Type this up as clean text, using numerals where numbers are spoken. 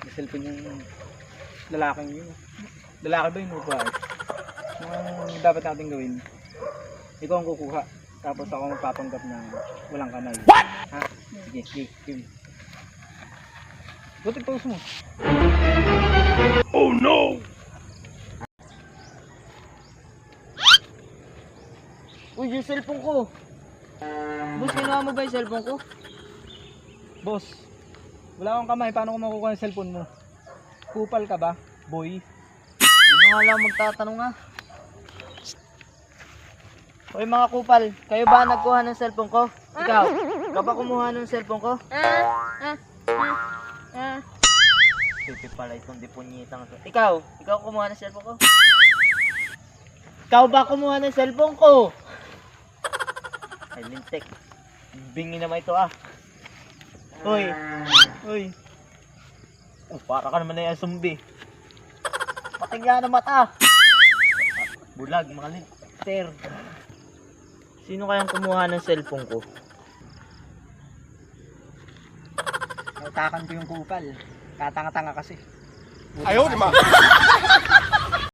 May cellphone yung lalaking yun. Lalaki ba yun o ba? Ang dapat natin gawin, ikaw ang kukuha. Tapos ako magpapanggap na walang kamay. What? Ha? Sige, sige, sige. Buti pause mo. Oh no! Uy, yung cellphone ko. Boss, kinuha mo ba yung cellphone ko? Boss, wala akong kamay. Paano ko makukuha yung cellphone mo? Kupal ka ba, boy? Hindi nga lang magtatanong nga. Uy mga kupal, kayo ba nagkuha ng cellphone ko? Ikaw ba kumuha ng cellphone ko? Pipi pala itong dipunyitang to. Ikaw kumuha ng cellphone ko? Ikaw ba kumuha ng cellphone ko? Ay, lintik. Bingi naman ito ah. Uy. Oh, para ka naman na yung zombie. Patingga na mata. Bulag, mga linter. Sino kayang kumuha ng cellphone ko? Takan ko yung kupal. Katanga-tanga kasi. Ayaw naman!